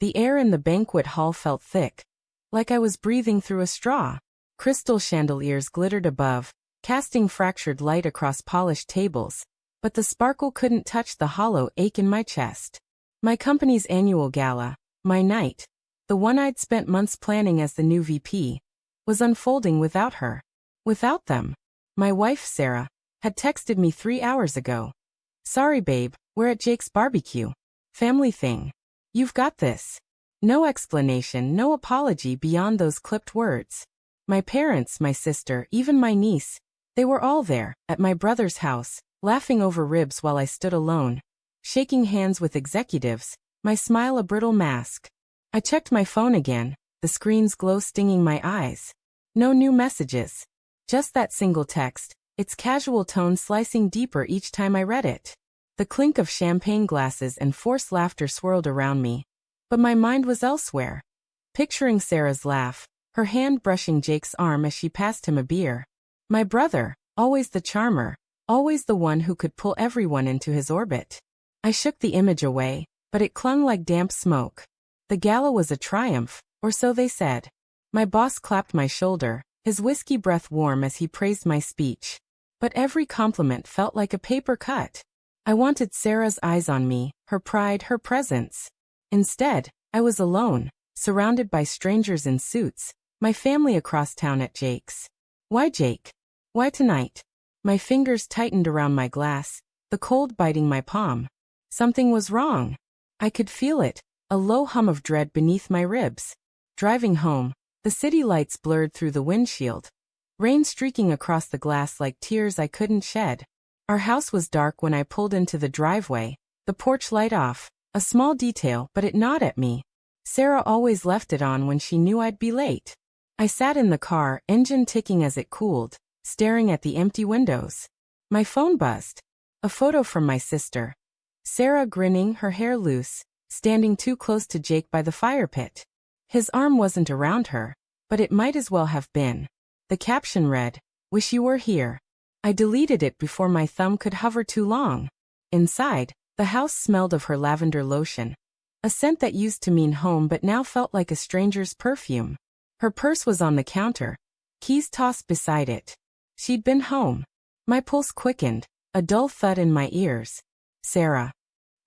The air in the banquet hall felt thick, like I was breathing through a straw. Crystal chandeliers glittered above, casting fractured light across polished tables, but the sparkle couldn't touch the hollow ache in my chest. My company's annual gala, my night, the one I'd spent months planning as the new VP, was unfolding without her. Without them. My wife, Sarah, had texted me 3 hours ago. "Sorry babe, we're at Jake's barbecue. Family thing. You've got this." No explanation, no apology beyond those clipped words. My parents, my sister, even my niece, they were all there, at my brother's house, laughing over ribs while I stood alone, shaking hands with executives, my smile a brittle mask. I checked my phone again, the screen's glow stinging my eyes. No new messages. Just that single text, its casual tone slicing deeper each time I read it. The clink of champagne glasses and forced laughter swirled around me, but my mind was elsewhere. Picturing Sarah's laugh, her hand brushing Jake's arm as she passed him a beer. My brother, always the charmer, always the one who could pull everyone into his orbit. I shook the image away, but it clung like damp smoke. The gala was a triumph, or so they said. My boss clapped my shoulder, his whiskey breath warm as he praised my speech. But every compliment felt like a paper cut. I wanted Sarah's eyes on me, her pride, her presence. Instead, I was alone, surrounded by strangers in suits, my family across town at Jake's. Why Jake? Why tonight? My fingers tightened around my glass, the cold biting my palm. Something was wrong. I could feel it, a low hum of dread beneath my ribs. Driving home, the city lights blurred through the windshield, rain streaking across the glass like tears I couldn't shed. Our house was dark when I pulled into the driveway, the porch light off, a small detail but it gnawed at me. Sarah always left it on when she knew I'd be late. I sat in the car, engine ticking as it cooled, staring at the empty windows. My phone buzzed. A photo from my sister. Sarah grinning, her hair loose, standing too close to Jake by the fire pit. His arm wasn't around her, but it might as well have been. The caption read, "Wish you were here." I deleted it before my thumb could hover too long. Inside, the house smelled of her lavender lotion, a scent that used to mean home but now felt like a stranger's perfume. Her purse was on the counter, keys tossed beside it. She'd been home. My pulse quickened, a dull thud in my ears. "Sarah."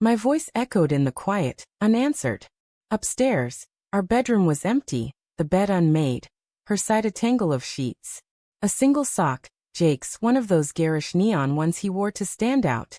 My voice echoed in the quiet, unanswered. Upstairs, our bedroom was empty, the bed unmade, her side a tangle of sheets. A single sock, Jake's, one of those garish neon ones he wore to stand out,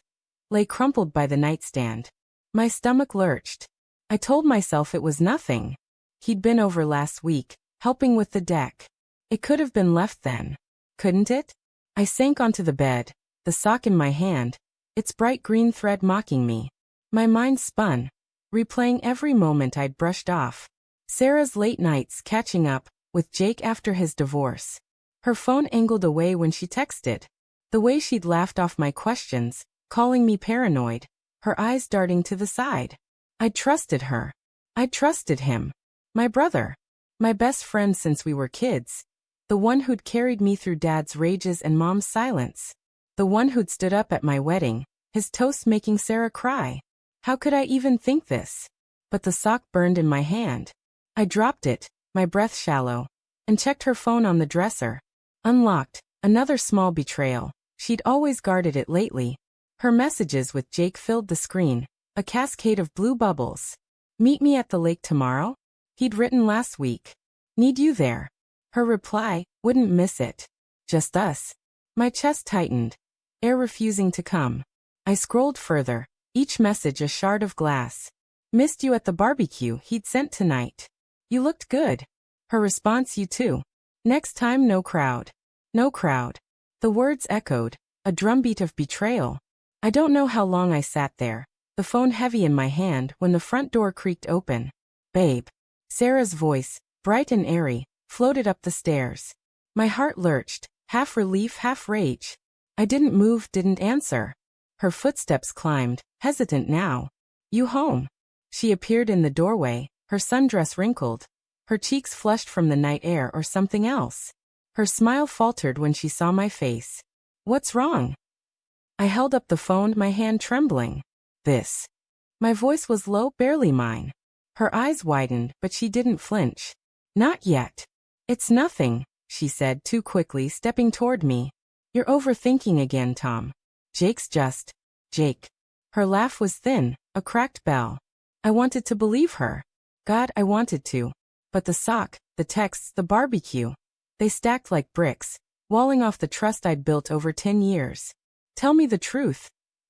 lay crumpled by the nightstand. My stomach lurched. I told myself it was nothing. He'd been over last week, helping with the deck. It could have been left then, couldn't it? I sank onto the bed, the sock in my hand, its bright green thread mocking me. My mind spun, replaying every moment I'd brushed off. Sarah's late nights catching up with Jake after his divorce. Her phone angled away when she texted. The way she'd laughed off my questions, calling me paranoid, her eyes darting to the side. I'd trusted her. I'd trusted him. My brother. My best friend since we were kids. The one who'd carried me through Dad's rages and Mom's silence. The one who'd stood up at my wedding, his toast making Sarah cry. How could I even think this? But the sock burned in my hand. I dropped it, my breath shallow, and checked her phone on the dresser. Unlocked, another small betrayal. She'd always guarded it lately. Her messages with Jake filled the screen, a cascade of blue bubbles. "Meet me at the lake tomorrow?" He'd written last week. "Need you there." Her reply, "Wouldn't miss it. Just us." My chest tightened, air refusing to come. I scrolled further, each message a shard of glass. "Missed you at the barbecue he'd sent tonight. You looked good." Her response, "You too. Next time no crowd." No crowd. The words echoed, a drumbeat of betrayal. I don't know how long I sat there, the phone heavy in my hand, when the front door creaked open. "Babe." Sarah's voice, bright and airy, floated up the stairs. My heart lurched, half relief, half rage. I didn't move, didn't answer. Her footsteps climbed, hesitant now. "You home?" She appeared in the doorway, her sundress wrinkled, her cheeks flushed from the night air or something else. Her smile faltered when she saw my face. "What's wrong?" I held up the phone, my hand trembling. "This." My voice was low, barely mine. Her eyes widened, but she didn't flinch. Not yet. It's nothing, she said too quickly, stepping toward me. You're overthinking again, Tom. Jake. Her laugh was thin, a cracked bell. I wanted to believe her. God, I wanted to. But the sock, the texts, the barbecue. They stacked like bricks, walling off the trust I'd built over 10 years. Tell me the truth,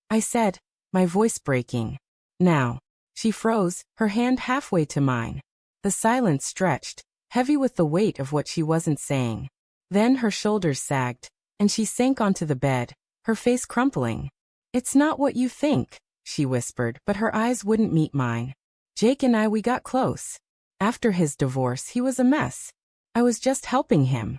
I said, my voice breaking. Now. She froze, her hand halfway to mine. The silence stretched, heavy with the weight of what she wasn't saying. Then her shoulders sagged, and she sank onto the bed, her face crumpling. It's not what you think, she whispered, but her eyes wouldn't meet mine. Jake and we got close. After his divorce, he was a mess. I was just helping him.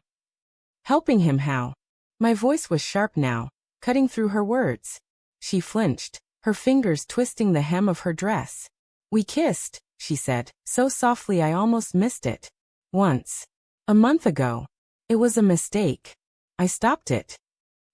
Helping him how? My voice was sharp now, cutting through her words. She flinched, her fingers twisting the hem of her dress. We kissed, she said, so softly I almost missed it. Once. A month ago. It was a mistake. I stopped it.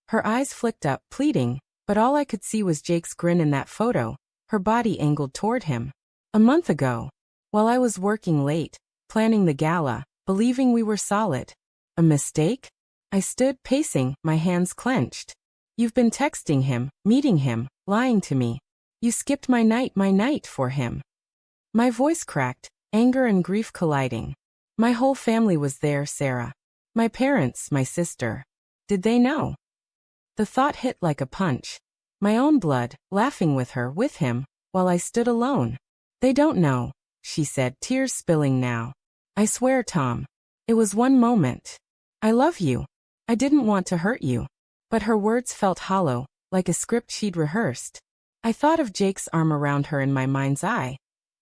Her eyes flicked up, pleading, but all I could see was Jake's grin in that photo, her body angled toward him. A month ago. While I was working late, planning the gala, believing we were solid. A mistake? I stood pacing, my hands clenched. You've been texting him, meeting him, lying to me. You skipped my night for him. My voice cracked, anger and grief colliding. My whole family was there, Sarah. My parents, my sister. Did they know? The thought hit like a punch. My own blood, laughing with her, with him, while I stood alone. They don't know, she said, tears spilling now. I swear, Tom. It was one moment. I love you. I didn't want to hurt you. But her words felt hollow, like a script she'd rehearsed. I thought of Jake's arm around her in my mind's eye.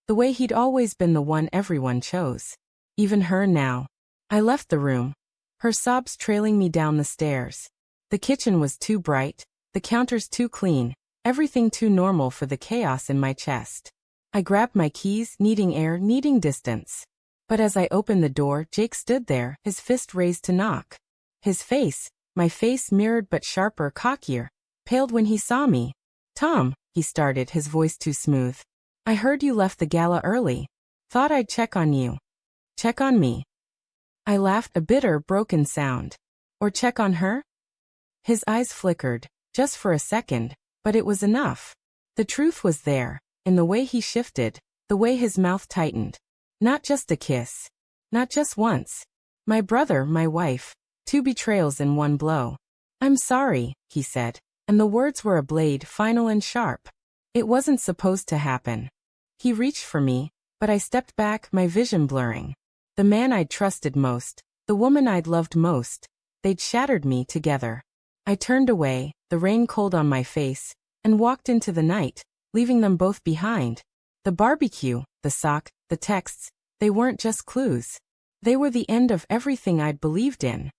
The way he'd always been the one everyone chose. Even her now. I left the room. Her sobs trailing me down the stairs. The kitchen was too bright, the counters too clean, everything too normal for the chaos in my chest. I grabbed my keys, needing air, needing distance. But as I opened the door, Jake stood there, his fist raised to knock. His face, my face mirrored but sharper, cockier, paled when he saw me. Tom, he started, his voice too smooth. I heard you left the gala early. Thought I'd check on you. Check on me. I laughed, a bitter, broken sound. Or check on her? His eyes flickered, just for a second, but it was enough. The truth was there, in the way he shifted, the way his mouth tightened. Not just a kiss. Not just once. My brother, my wife. 2 betrayals in one blow. I'm sorry, he said, and the words were a blade, final and sharp. It wasn't supposed to happen. He reached for me, but I stepped back, my vision blurring. The man I'd trusted most, the woman I'd loved most, they'd shattered me together. I turned away, the rain cold on my face, and walked into the night, leaving them both behind. The barbecue, the sock, the texts, they weren't just clues. They were the end of everything I'd believed in.